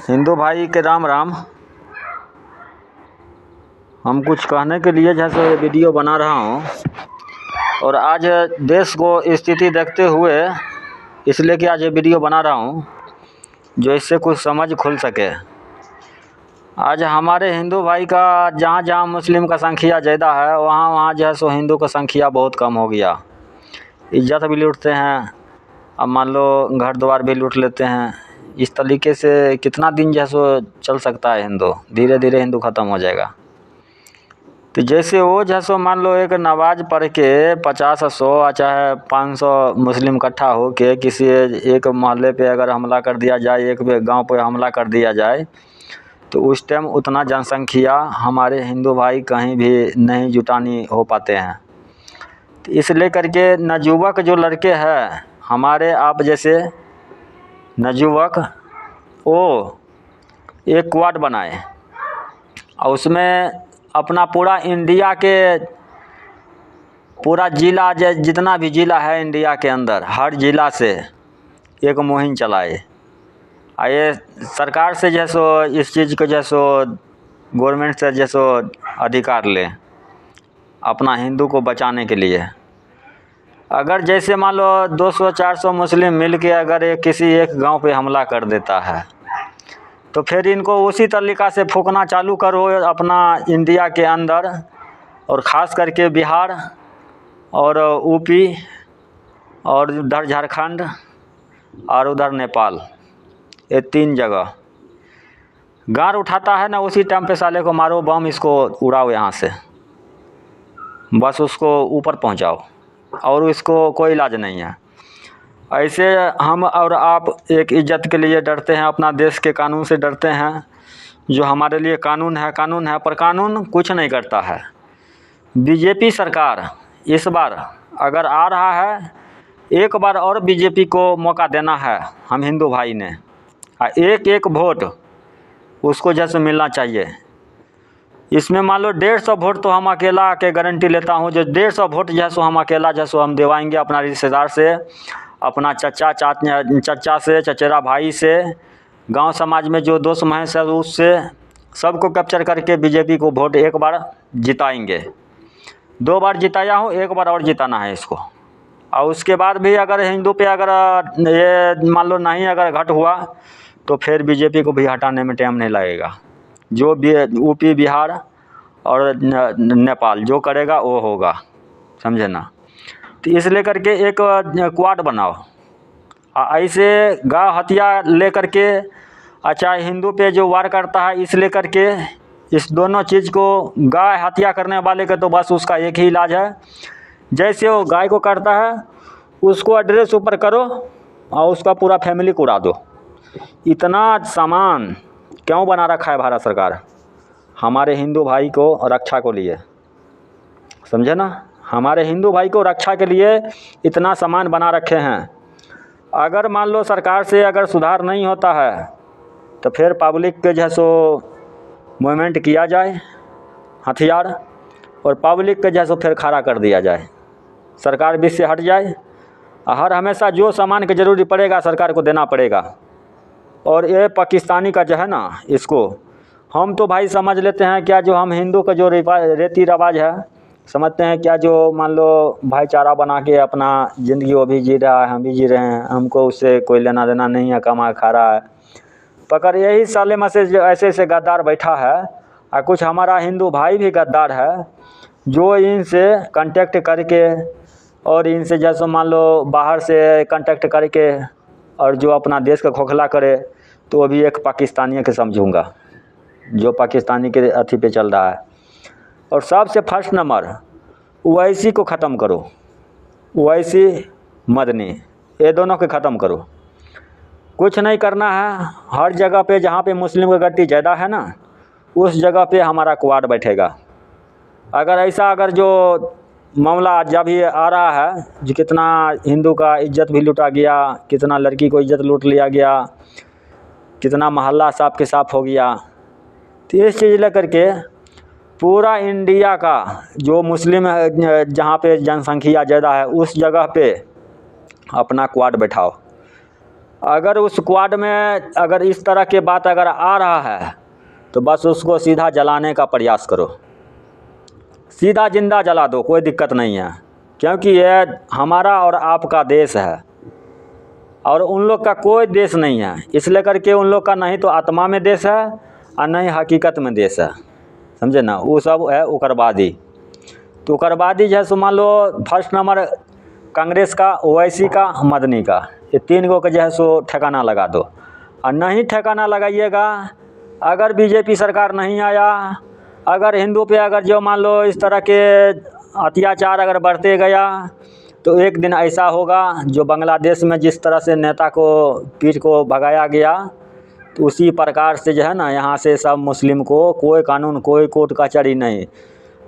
हिंदू भाई के राम राम। हम कुछ कहने के लिए जैसे वीडियो बना रहा हूँ, और आज देश को स्थिति देखते हुए इसलिए कि आज ये वीडियो बना रहा हूँ जो इससे कुछ समझ खुल सके। आज हमारे हिंदू भाई का जहाँ जहाँ मुस्लिम का संख्या ज़्यादा है वहाँ वहाँ जो है सो हिंदू का संख्या बहुत कम हो गया। इज्जत भी लूटते हैं, अब मान लो घर द्वार भी लूट लेते हैं। इस तरीके से कितना दिन जो है सो चल सकता है हिंदू? धीरे धीरे हिंदू ख़त्म हो जाएगा। तो जैसे वो जो है सो मान लो एक नमाज पढ़ के 50-100 चाहे 500 मुस्लिम इकट्ठा हो के किसी एक मोहल्ले पे अगर हमला कर दिया जाए, एक गांव पे हमला कर दिया जाए, तो उस टाइम उतना जनसंख्या हमारे हिंदू भाई कहीं भी नहीं जुटानी हो पाते हैं। तो इसलिए करके नवयुवक जो लड़के हैं हमारे आप जैसे नवयुवक, वो एक क्वाड बनाए और उसमें अपना पूरा इंडिया के पूरा ज़िला जितना भी ज़िला है इंडिया के अंदर हर ज़िला से एक मुहिम चलाए। ये सरकार से जैसो इस चीज़ को जैसो गवर्नमेंट से जैसो अधिकार ले अपना हिंदू को बचाने के लिए। अगर जैसे मान लो 200-400 मुस्लिम मिल के अगर किसी एक गांव पे हमला कर देता है तो फिर इनको उसी तरीक़ा से फूकना चालू करो अपना इंडिया के अंदर, और ख़ास करके बिहार और यूपी और उधर झारखंड और उधर नेपाल, ये 3 जगह गार उठाता है ना, उसी टाइम पे साले को मारो बम, इसको उड़ाओ यहाँ से, बस उसको ऊपर पहुँचाओ और इसको कोई इलाज नहीं है। ऐसे हम और आप एक इज्जत के लिए डरते हैं, अपना देश के कानून से डरते हैं। जो हमारे लिए कानून है पर कानून कुछ नहीं करता है। बीजेपी सरकार इस बार अगर आ रहा है, एक बार और बीजेपी को मौका देना है हम हिंदू भाई ने। एक एक वोट उसको जैसे मिलना चाहिए। इसमें मान लो 150 वोट तो हम अकेला के गारंटी लेता हूँ, जो 150 वोट जैसो हम अकेला जैसो हम दिलवाएंगे अपना रिश्तेदार से, अपना चचा से, चचेरा भाई से, गांव समाज में जो दोस्त महेश है उससे, सबको कैप्चर करके बीजेपी को वोट एक बार जिताएंगे। 2 बार जिताया हूँ, एक बार और जिताना है इसको। और उसके बाद भी अगर हिंदू पे अगर ये मान लो नहीं अगर घट हुआ तो फिर बीजेपी को भी हटाने में टाइम नहीं लगेगा। जो भी यूपी बिहार और नेपाल जो करेगा वो होगा, समझे ना। तो इसलिए करके एक क्वाड बनाओ, ऐसे गाँव हथियार ले करके, अच्छा हिंदू पे जो वार करता है इसलिए करके इस दोनों चीज़ को, गाय हत्या करने वाले का तो बस उसका एक ही इलाज है, जैसे वो गाय को काटता है उसको एड्रेस ऊपर करो और उसका पूरा फैमिली को उड़ा दो। इतना सामान क्यों बना रखा है भारत सरकार? हमारे हिंदू भाई को रक्षा को लिए, समझे ना। हमारे हिंदू भाई को रक्षा के लिए इतना सामान बना रखे हैं। अगर मान लो सरकार से अगर सुधार नहीं होता है तो फिर पब्लिक के जैसो मूवमेंट किया जाए हथियार, और पब्लिक के जैसो फिर खड़ा कर दिया जाए, सरकार बीच से हट जाए। हर हमेशा जो सामान की ज़रूरी पड़ेगा सरकार को देना पड़ेगा। और ये पाकिस्तानी का जो है ना, इसको हम तो भाई समझ लेते हैं क्या, जो हम हिंदू का जो रीति रिवाज है समझते हैं क्या, जो मान लो भाईचारा बना के अपना ज़िंदगी वो भी जी रहा है, हम भी जी रहे हैं, हमको उससे कोई लेना देना नहीं है, कमा खा रहा है। पकड़ यही साले में से जो ऐसे गद्दार बैठा है, और कुछ हमारा हिंदू भाई भी गद्दार है जो इनसे कांटेक्ट करके और इनसे जैसे मान लो बाहर से कांटेक्ट करके और जो अपना देश का खोखला करे, तो वो भी एक पाकिस्तानी के समझूंगा जो पाकिस्तानी के अथी पे चल रहा है। और सबसे फर्स्ट नंबर ओवैसी को ख़त्म करो, ओवैसी मदनी, ये दोनों को ख़त्म करो। कुछ नहीं करना है, हर जगह पे जहाँ पे मुस्लिम का गट्टी ज़्यादा है ना, उस जगह पे हमारा क्वाड बैठेगा। अगर ऐसा अगर जो मामला जब भी आ रहा है, जो कितना हिंदू का इज्जत भी लूटा गया, कितना लड़की को इज्जत लूट लिया गया, कितना मोहल्ला साफ के साफ हो गया, तो इस चीज़ लेकर के पूरा इंडिया का जो मुस्लिम है जहाँ पे जनसंख्या ज़्यादा है उस जगह पे अपना क्वाड बैठाओ। अगर उस स्क्वाड में अगर इस तरह के बात अगर आ रहा है तो बस उसको सीधा जलाने का प्रयास करो, सीधा जिंदा जला दो, कोई दिक्कत नहीं है। क्योंकि यह हमारा और आपका देश है और उन लोग का कोई देश नहीं है। इसलिए करके उन लोग का नहीं तो आत्मा में देश है और नहीं हकीकत में देश है, समझे ना। वो सब है उग्रवादी। तो उग्रवादी जैसे मान लो फर्स्ट नंबर कांग्रेस का, ओवैसी का, मदनी का, ये 3 गो का जो है सो ठिकाना लगा दो। और नहीं ठिकाना लगाइएगा, अगर बीजेपी सरकार नहीं आया, अगर हिंदू पे अगर जो मान लो इस तरह के अत्याचार अगर बढ़ते गया तो एक दिन ऐसा होगा जो बांग्लादेश में जिस तरह से नेता को पीठ को भगाया गया, तो उसी प्रकार से जो है ना यहाँ से सब मुस्लिम को कोई कानून, कोई कोर्ट कचहरी नहीं।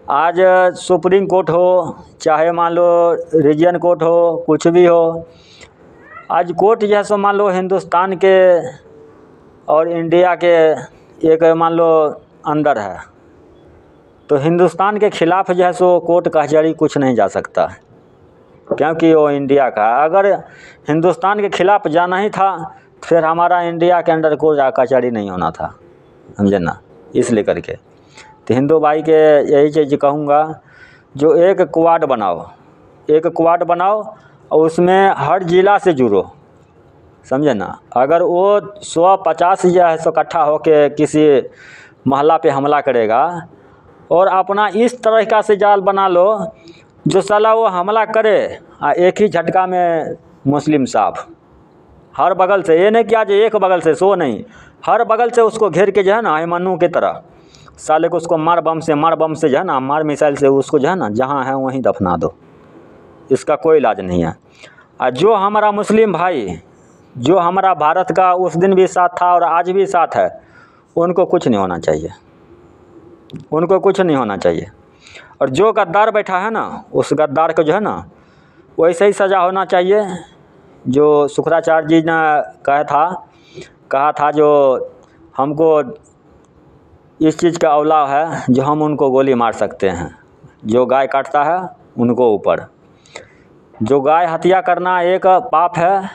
आज सुप्रीम कोर्ट हो, चाहे मान लो रीजन कोर्ट हो, कुछ भी हो, आज कोर्ट जो है सो मान लो हिंदुस्तान के और इंडिया के एक मान लो अंदर है, तो हिंदुस्तान के ख़िलाफ़ जो है सो कोर्ट कचहरी कुछ नहीं जा सकता, क्योंकि वो इंडिया का। अगर हिंदुस्तान के ख़िलाफ़ जाना ही था फिर हमारा इंडिया के अंदर कोई कचहरी नहीं होना था, समझे ना। इसलिए करके तो हिंदू भाई के यही चीज़ कहूँगा, जो एक क्वाड बनाओ, एक क्वाड बनाओ और उसमें हर ज़िला से जुड़ो, समझे ना। अगर वो 150 जो है सो इकट्ठा होके किसी मोहल्ला पे हमला करेगा और अपना इस तरीक़ा से जाल बना लो जो साला वो हमला करे एक ही झटका में मुस्लिम साफ हर बगल से, ये नहीं कि आज एक बगल से 100 नहीं, हर बगल से उसको घेर के जो है ना अभिमन्यु की तरह साले को उसको मार बम से जो है ना, मार मिसाइल से उसको जो है ना जहाँ है वहीं दफना दो, इसका कोई इलाज नहीं है। और जो हमारा मुस्लिम भाई, जो हमारा भारत का उस दिन भी साथ था और आज भी साथ है, उनको कुछ नहीं होना चाहिए, उनको कुछ नहीं होना चाहिए। और जो गद्दार बैठा है ना, उस गद्दार को जो है ना वैसे ही सज़ा होना चाहिए जो शुक्राचार्य जी ने कहा था जो हमको इस चीज़ का अवला है जो हम उनको गोली मार सकते हैं, जो गाय काटता है उनको ऊपर। जो गाय हत्या करना एक पाप है,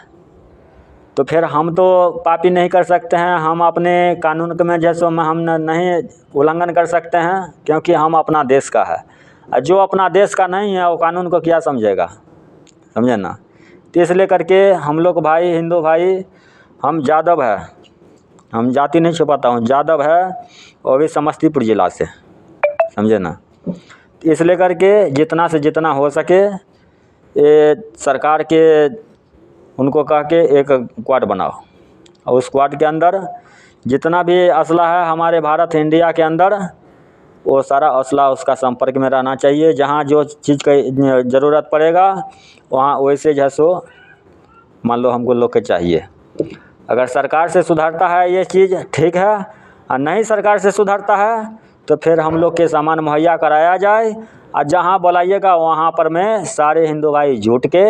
तो फिर हम तो पापी नहीं कर सकते हैं, हम अपने कानून में जैसे हम नहीं उल्लंघन कर सकते हैं, क्योंकि हम अपना देश का है। और जो अपना देश का नहीं है वो कानून को क्या समझेगा, समझे ना। तो इसलिए करके हम लोग भाई, हिंदू भाई, हम यादव है, हम जाति नहीं छुपाता हूँ, यादव है, वो भी समस्तीपुर ज़िला से, समझे ना। तो इसलिए करके जितना से जितना हो सके ये सरकार के उनको कह के एक क्वाड बनाओ और उस क्वाड के अंदर जितना भी असला है हमारे भारत इंडिया के अंदर, वो सारा असला उसका संपर्क में रहना चाहिए। जहाँ जो चीज़ की ज़रूरत पड़ेगा वहाँ वैसे जैसो मान लो हमको लोग के चाहिए। अगर सरकार से सुधरता है ये चीज़ ठीक है, और नहीं सरकार से सुधरता है तो फिर हम लोग के सामान मुहैया कराया जाए, और जहाँ बुलाइएगा वहाँ पर मैं सारे हिंदू भाई जुट के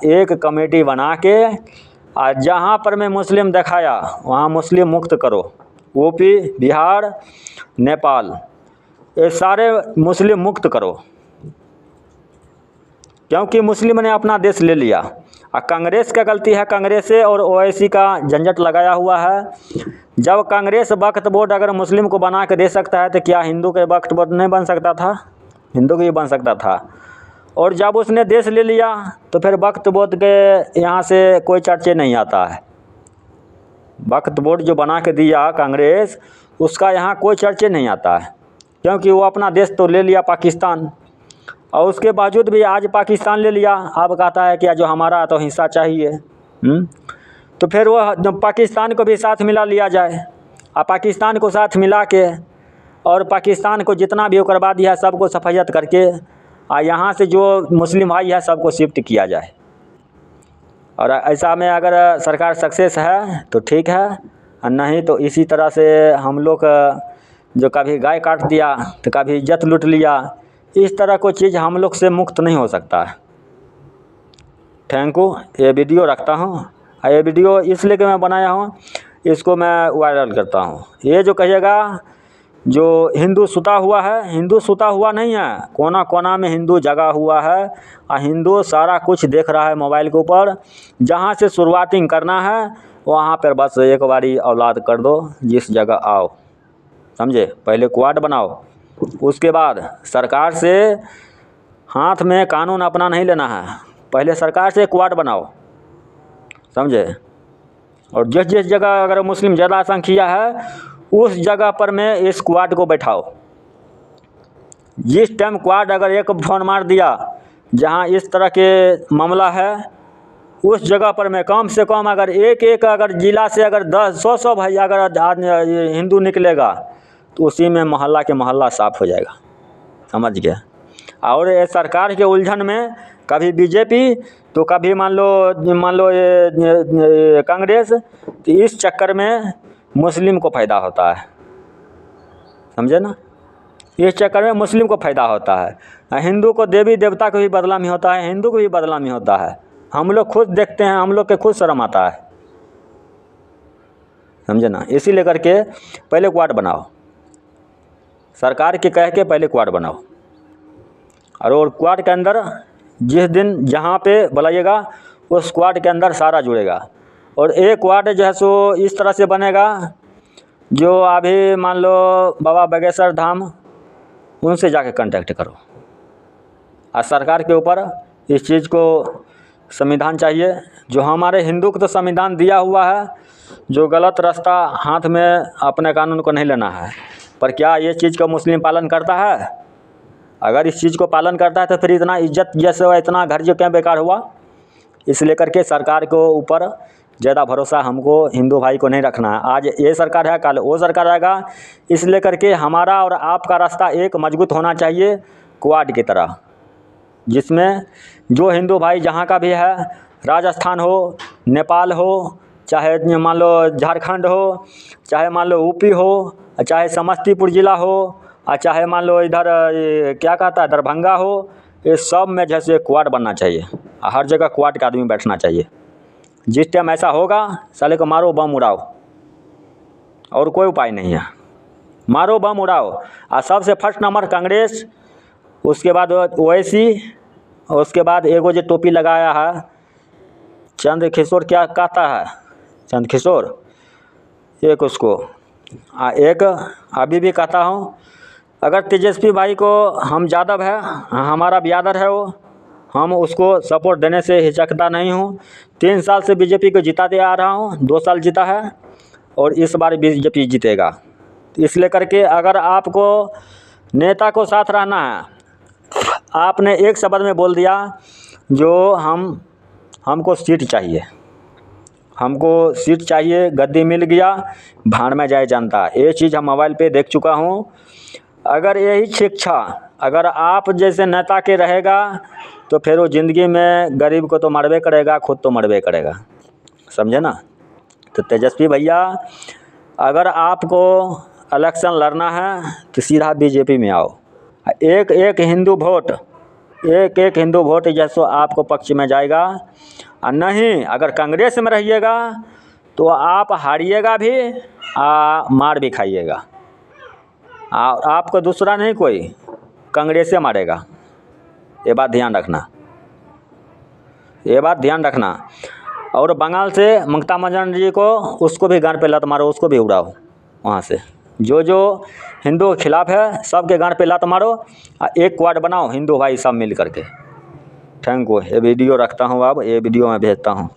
एक कमेटी बना के, और जहाँ पर मैं मुस्लिम दिखाया वहाँ मुस्लिम मुक्त करो। यूपी, बिहार, नेपाल, ये सारे मुस्लिम मुक्त करो, क्योंकि मुस्लिम ने अपना देश ले लिया। और कांग्रेस का गलती है, कांग्रेस और ओवैसी का झंझट लगाया हुआ है। जब कांग्रेस वक्फ बोर्ड अगर मुस्लिम को बना के दे सकता है तो क्या हिंदू के वक्फ बोर्ड नहीं बन सकता था? हिंदू के भी बन सकता था। और जब उसने देश ले लिया तो फिर वक्फ बोर्ड के यहाँ से कोई चर्चे नहीं आता है। वक्फ बोर्ड जो बना के दिया कांग्रेस, उसका यहाँ कोई चर्चे नहीं आता है, क्योंकि वो अपना देश तो ले लिया पाकिस्तान, और उसके बावजूद भी आज पाकिस्तान ले लिया। अब कहता है कि जो हमारा तो हिस्सा चाहिए। तो फिर वो पाकिस्तान को भी साथ मिला लिया जाए, और पाकिस्तान को साथ मिला के और पाकिस्तान को जितना भी उग्रवादी है सबको सफायत करके और यहाँ से जो मुस्लिम भाई है सबको शिफ्ट किया जाए। और ऐसा में अगर सरकार सक्सेस है तो ठीक है, और नहीं तो इसी तरह से हम लोग जो कभी गाय काट दिया तो कभी इज्जत लूट लिया, इस तरह कोई चीज़ हम लोग से मुक्त नहीं हो सकता है। Thank you. ये वीडियो रखता हूँ, ये वीडियो इसलिए कि मैं बनाया हूँ, इसको मैं वायरल करता हूँ। ये जो कहिएगा जो हिंदू सुता हुआ है, हिंदू सुता हुआ नहीं है, कोना कोना में हिंदू जगा हुआ है और हिंदू सारा कुछ देख रहा है मोबाइल के ऊपर। जहाँ से शुरुआतिंग करना है वहाँ पर बस एक बारी औलाद कर दो, जिस जगह आओ, समझे। पहले क्वाड बनाओ, उसके बाद सरकार से हाथ में कानून अपना नहीं लेना है, पहले सरकार से क्वाड बनाओ, समझे। और जिस जिस जगह अगर मुस्लिम ज़्यादा संख्या है उस जगह पर में इस क्वाड को बैठाओ। जिस टाइम क्वाड अगर एक फोन मार दिया जहाँ इस तरह के मामला है, उस जगह पर में कम से कम अगर एक अगर ज़िला से अगर 100 भाई अगर हिंदू निकलेगा तो उसी में मोहल्ला के मोहल्ला साफ़ हो जाएगा, समझ गया। और ये सरकार के उलझन में कभी बीजेपी तो कभी मान लो ये कांग्रेस, तो इस चक्कर में मुस्लिम को फ़ायदा होता है, समझे ना। इस चक्कर में मुस्लिम को फ़ायदा होता है। हिंदू को देवी देवता को भी बदनामी होता है, हिंदू को भी बदनामी होता है। हम लोग खुद देखते हैं, हम लोग के खुद शर्म आता है, समझे ना। इसी लेकर के पहले क्वाड बनाओ, सरकार के कह के पहले क्वाड बनाओ। और क्वाड के अंदर जिस दिन जहाँ पे बुलाइएगा उस क्वाड के अंदर सारा जुड़ेगा। और एक क्वाड जो है सो इस तरह से बनेगा, जो अभी मान लो बाबा बागेश्वर धाम, उनसे जाके कांटेक्ट करो। और सरकार के ऊपर इस चीज़ को संविधान चाहिए, जो हमारे हिंदू को तो संविधान दिया हुआ है, जो गलत रास्ता हाथ में अपने कानून को नहीं लेना है। पर क्या ये चीज़ को मुस्लिम पालन करता है? अगर इस चीज़ को पालन करता है तो फिर इतना इज्जत जैसे इतना घर जो क्या बेकार हुआ। इस लेकर के सरकार को ऊपर ज़्यादा भरोसा हमको हिंदू भाई को नहीं रखना है। आज ये सरकार है, कल वो सरकार आएगा। इस लेकर के हमारा और आपका रास्ता एक मजबूत होना चाहिए क्वाड की तरह, जिसमें जो हिंदू भाई जहाँ का भी है, राजस्थान हो, नेपाल हो, चाहे मान लो झारखंड हो, चाहे मान लो यूपी हो, चाहे समस्तीपुर ज़िला हो, और चाहे मान लो इधर क्या कहता है दरभंगा हो, ये सब में जैसे क्वाड बनना चाहिए। हर जगह क्वाड का आदमी बैठना चाहिए। जिस टाइम ऐसा होगा साले को मारो बम उड़ाओ, और कोई उपाय नहीं है। मारो बम उड़ाओ। और सबसे फर्स्ट नंबर कांग्रेस, उसके बाद ओवैसी, और उसके बाद एगो जो टोपी लगाया है चंद्रकिशोर, क्या कहता है चंद्रकिशोर, एक उसको एक अभी भी कहता हूँ, अगर तेजस्वी भाई को हम यादव है, हमारा बिरादर है वो, हम उसको सपोर्ट देने से हिचकता नहीं हूँ। 3 साल से बीजेपी को जिताते आ रहा हूँ, 2 साल जीता है और इस बार बीजेपी जीतेगा। इस लेकर के अगर आपको नेता को साथ रहना है, आपने एक शब्द में बोल दिया जो हमको सीट चाहिए, हमको सीट चाहिए, गद्दी मिल गया, भाड़ में जाए जनता। ये चीज़ हम मोबाइल पे देख चुका हूँ। अगर यही शिक्षा अगर आप जैसे नेता के रहेगा तो फिर वो ज़िंदगी में गरीब को तो मरबे करेगा, खुद तो मरबे करेगा, समझे ना। तो तेजस्वी भैया, अगर आपको इलेक्शन लड़ना है तो सीधा बीजेपी में आओ। एक एक हिंदू वोट जैसो आपको पक्ष में जाएगा। और नहीं, अगर कांग्रेस में रहिएगा तो आप हारिएगा भी, मार भी खाइएगा। आपको दूसरा नहीं कोई, कांग्रेस से मारेगा। ये बात ध्यान रखना, ये बात ध्यान रखना। और बंगाल से ममता बनर्जी जी को, उसको भी गांड पे लत मारो, उसको भी उड़ाओ वहाँ से। जो हिंदू के खिलाफ़ है सबके गांड पे लत मारो, एक क्वाड बनाओ हिंदू भाई सब मिल करके। Thank you. ये वीडियो रखता हूँ, अब ये वीडियो मैं भेजता हूँ।